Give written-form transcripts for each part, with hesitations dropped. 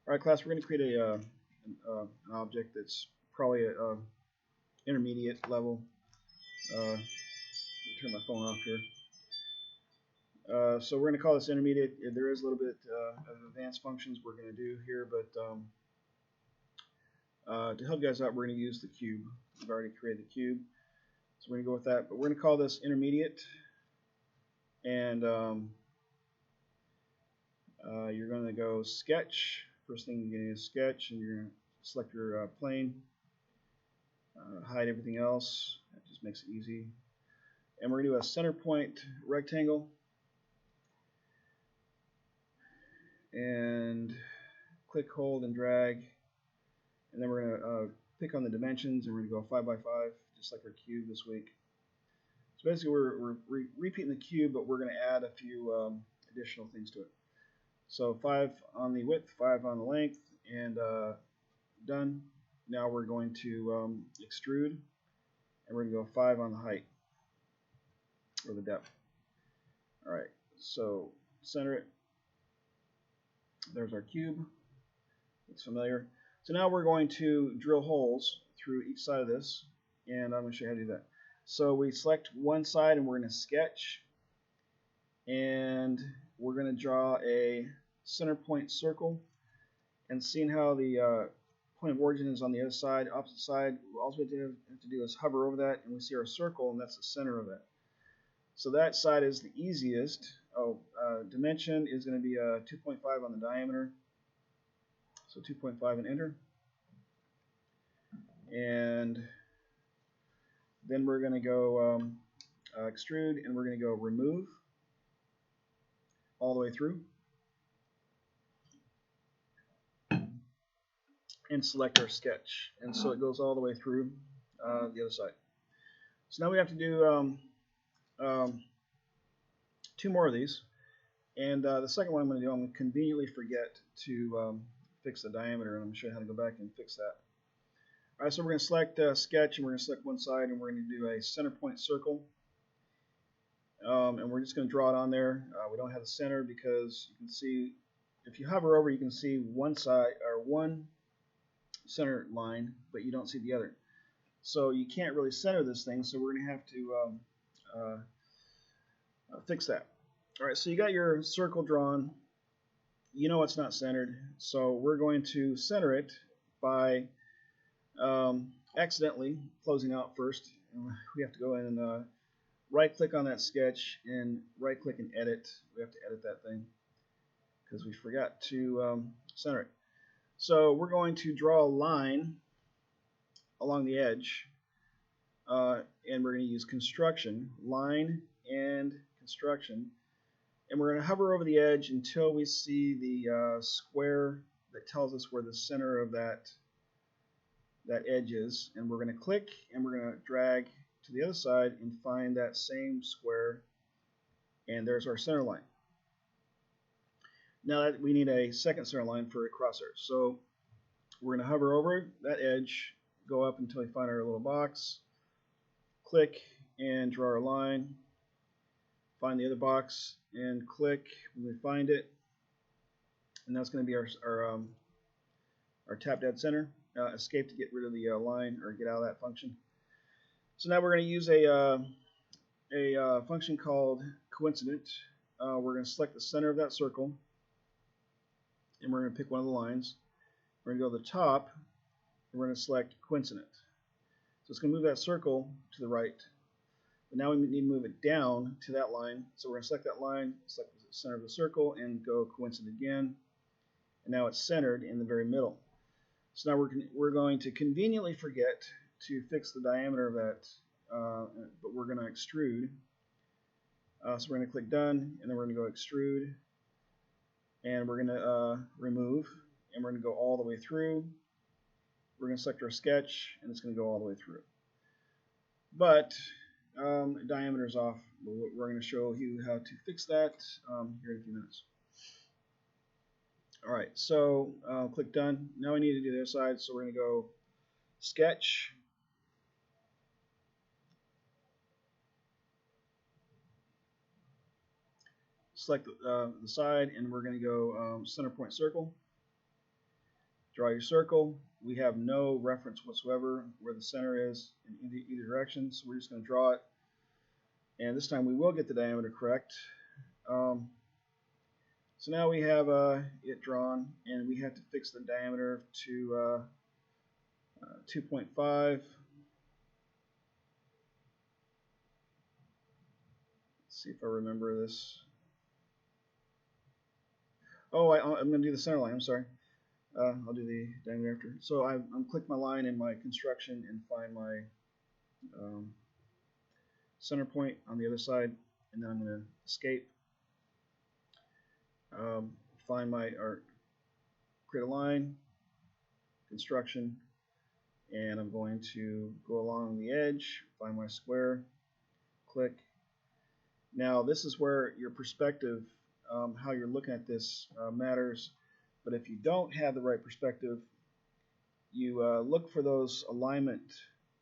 All right, class, we're going to create an object that's probably a intermediate level. Turn my phone off here. So we're going to call this intermediate. There is a little bit of advanced functions we're going to do here, but to help you guys out, we're going to use the cube. We've already created the cube, so we're going to go with that. But we're going to call this intermediate, and you're going to go sketch. First thing you're going to do is sketch, and you're going to select your plane, hide everything else. That just makes it easy. And we're going to do a center point rectangle, and click, hold, and drag. And then we're going to pick on the dimensions, and we're going to go 5 by 5, just like our cube this week. So basically, we're repeating the cube, but we're going to add a few additional things to it. So 5 on the width, 5 on the length, and done. Now we're going to extrude, and we're going to go 5 on the height, or the depth. All right, so center it. There's our cube. It's familiar. So now we're going to drill holes through each side of this, and I'm going to show you how to do that. So we select one side, and we're going to sketch, and we're going to draw a center point circle. And seeing how the point of origin is on the other side, opposite side, all we have to do is hover over that, and we see our circle, and that's the center of it. So that side is the easiest. Dimension is going to be 2.5 on the diameter. So 2.5 and enter. And then we're going to go extrude, and we're going to go remove all the way through. And select our sketch. And so it goes all the way through the other side. So now we have to do 2 more of these. And the second one I'm going to do, I'm going to conveniently forget to fix the diameter, and I'm going to show you how to go back and fix that. All right, so we're going to select sketch, and we're going to select one side, and we're going to do a center point circle. And we're just going to draw it on there. We don't have the center because you can see, if you hover over, you can see one side or one center line, but you don't see the other. So you can't really center this thing, so we're going to have to fix that. All right, so you got your circle drawn. You know it's not centered, so we're going to center it by accidentally closing out first. And we have to go in and right-click on that sketch and right-click and edit. We have to edit that thing because we forgot to center it. So we're going to draw a line along the edge, and we're going to use construction, line and construction, and we're going to hover over the edge until we see the square that tells us where the center of that edge is, and we're going to click, and we're going to drag to the other side and find that same square, and there's our center line. Now that we need a second center line for a crosshair, so we're going to hover over that edge, go up until we find our little box, click and draw our line, find the other box and click when we find it, and that's going to be our tap dead center. Escape to get rid of the line or get out of that function. So now we're going to use a function called coincident. We're going to select the center of that circle, and we're going to pick one of the lines. We're going to go to the top, and we're going to select coincident. So it's going to move that circle to the right. But now we need to move it down to that line. So we're going to select that line, select the center of the circle, and go coincident again. And now it's centered in the very middle. So now we're going to conveniently forget to fix the diameter of that, but we're going to extrude. So we're going to click done, and then we're going to go extrude, and we're going to remove, and we're going to go all the way through. We're going to select our sketch, and it's going to go all the way through. But diameter is off. We're going to show you how to fix that here in a few minutes. All right, so click done. Now we need to do the other side, so we're going to go sketch. Select the side, and we're going to go center point circle. Draw your circle. We have no reference whatsoever where the center is in either direction, so we're just going to draw it. And this time we will get the diameter correct. So now we have it drawn, and we have to fix the diameter to 2.5. Let's see if I remember this. Oh, I'm going to do the center line. I'm sorry. I'll do the diameter after. So I'm click my line in my construction and find my center point on the other side, and then I'm going to escape. Find my or create a line, construction, and I'm going to go along the edge, find my square, click. Now this is where your perspective, how you're looking at this matters. But if you don't have the right perspective, you look for those alignment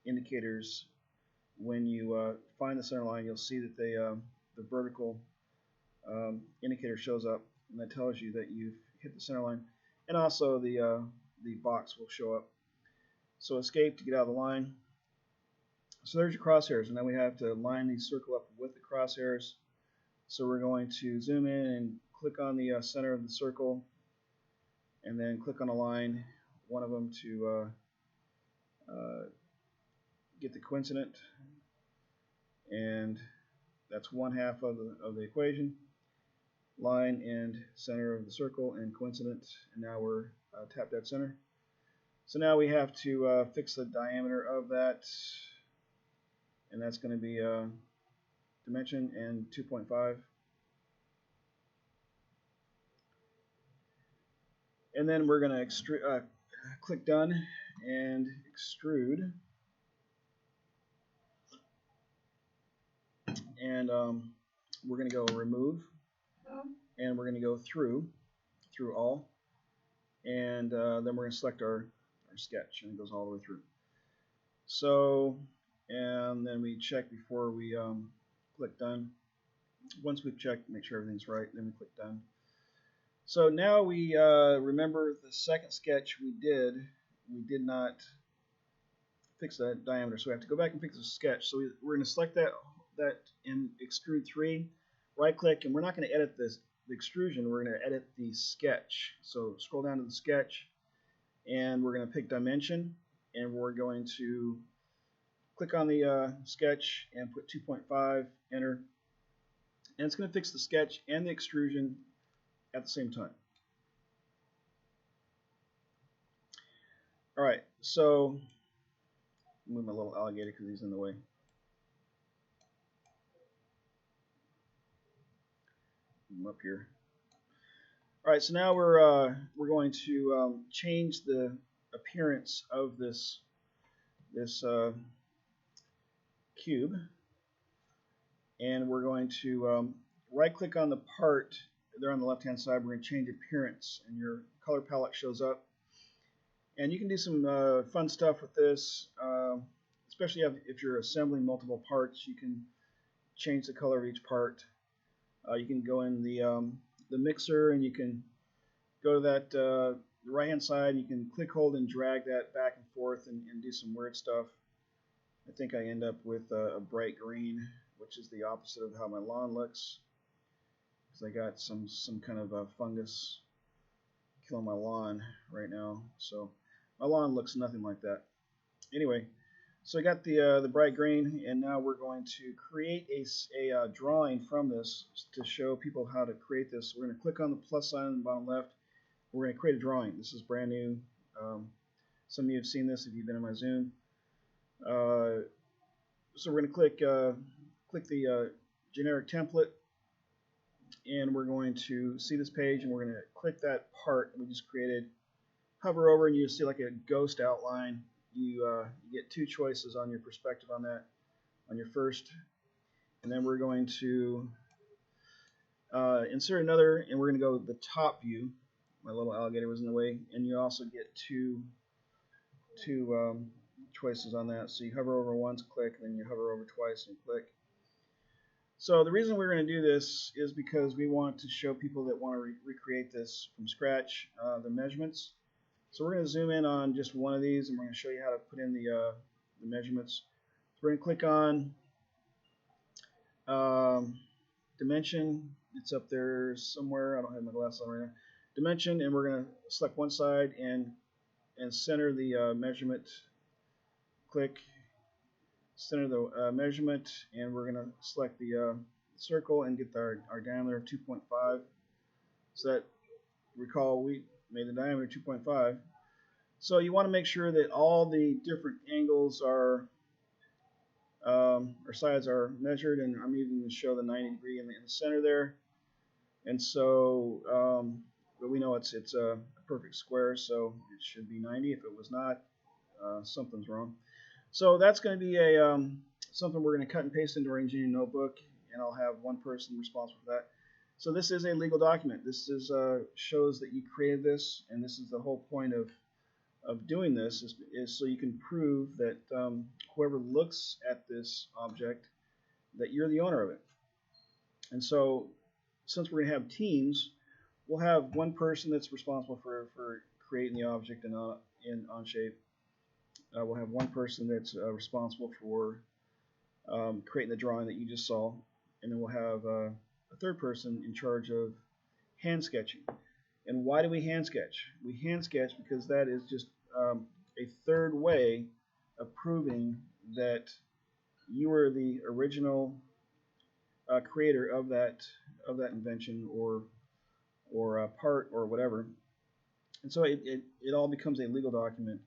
indicators. When you find the center line, you'll see that the vertical indicator shows up, and that tells you that you've hit the center line. And also the box will show up. So escape to get out of the line. So there's your crosshairs, and then we have to line these circle up with the crosshairs. So we're going to zoom in and click on the center of the circle, and then click on a line, one of them to get the coincident, and that's 1/2 of the equation. Line and center of the circle and coincident, and now we're tap dead center. So now we have to fix the diameter of that, and that's going to be dimension and 2.5. And then we're going to click done and extrude, and we're going to go remove, and we're going to go through all, and then we're going to select our sketch, and it goes all the way through. So, and then we check before we click done. Once we've checked, make sure everything's right, then we click done. So now we remember the second sketch we did not fix that diameter, so we have to go back and fix the sketch. So we're going to select that in extrude 3, right click, and we're not going to edit the extrusion, we're going to edit the sketch. So scroll down to the sketch, and we're going to pick dimension, and we're going to click on the sketch and put 2.5, enter, and it's going to fix the sketch and the extrusion at the same time. Alright, so move my little alligator because he's in the way. I'm up here. Alright, so now we're going to change the appearance of this cube, and we're going to right click on the part there on the left hand side. We're going to change appearance, and your color palette shows up, and you can do some fun stuff with this, especially if you're assembling multiple parts. You can change the color of each part. You can go in the mixer, and you can go to that the right hand side, and you can click, hold, and drag that back and forth and do some weird stuff. I think I end up with a bright green, which is the opposite of how my lawn looks, because I got some kind of fungus killing my lawn right now. So my lawn looks nothing like that. Anyway, so I got the bright green, and now we're going to create a drawing from this to show people how to create this. We're going to click on the plus sign on the bottom left. We're going to create a drawing. This is brand new. Some of you have seen this if you've been in my Zoom. So we're going to click the generic template, and we're going to see this page, and we're going to click that part we just created, hover over, and you see like a ghost outline. You get 2 choices on your perspective on that, on your first, and then we're going to insert another, and we're going to go the top view. My little alligator was in the way, and you also get two choices on that. So you hover over once, click, and then you hover over twice and click. So the reason we're going to do this is because we want to show people that want to recreate this from scratch the measurements. So we're going to zoom in on just one of these, and we're going to show you how to put in the measurements. So we're going to click on dimension. It's up there somewhere. I don't have my glasses on right now. Dimension, and we're going to select one side and center the measurement. Click center the measurement, and we're going to select the circle and get our diameter of 2.5. So that, recall, we made the diameter 2.5. So you want to make sure that all the different angles are or sides are measured, and I'm even going to show the 90 degree in the center there. And so, but we know it's a perfect square, so it should be 90. If it was not, something's wrong. So that's going to be a something we're going to cut and paste into our engineering notebook, and I'll have one person responsible for that. So this is a legal document. This is shows that you created this, and this is the whole point of doing this is so you can prove that whoever looks at this object, that you're the owner of it. And so, since we're going to have teams, we'll have one person that's responsible for creating the object in Onshape. We'll have one person that's responsible for creating the drawing that you just saw, and then we'll have a third person in charge of hand sketching. And why do we hand sketch? We hand sketch because that is just a third way of proving that you were the original creator of that invention or part or whatever. And so it all becomes a legal document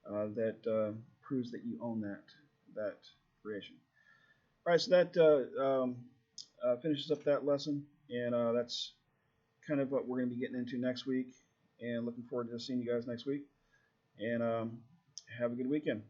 that proves that you own that creation. All right, so that finishes up that lesson, and that's kind of what we're going to be getting into next week, and looking forward to seeing you guys next week, and have a good weekend.